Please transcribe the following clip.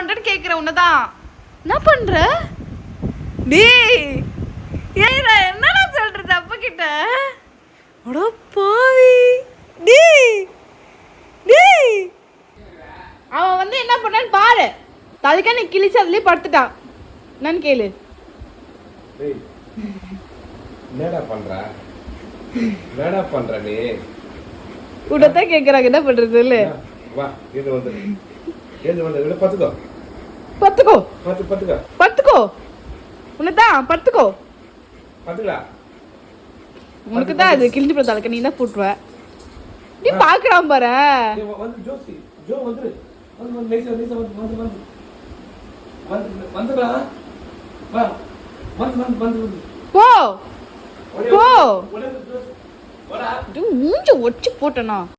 பண்றேன்னு கேக்குறேன் உன்னதான். என்ன பண்ற டேய்? ஏய்டா என்னடா சொல்றது அப்பா கிட்ட? அட பாவி டேய் டேய். அவன் வந்து என்ன பண்ணான்னு பாரு. தலைக்கா நீ கிழிச்சு அதுலயே படுத்துட்டான். என்னன்னு கேளு. டேய் என்னடா பண்ற? என்னடா பண்ற நீ? உடத்தான் கேக்குறாங்க என்ன பண்றது இல்ல. வா இது வந்து ஏது வந்து இத பாத்துக்கோ. பத்துக்கோ பாத்துக்கோ பத்துக்கோ. உன்னதான் பத்துக்கோ. பாத்துடா. உனக்கு தான் அது கிழிஞ்சு போற தலைக்க நீ தான் போட்டுவ. நீ பாக்குறான் பாரு. வந்து ஜோசி ஜோ வந்துரு. வந்து நைஸா வந்துடா. வா வந்து போ போ. மூஞ்ச மூஞ்ச ஒச்சி போட்டனா.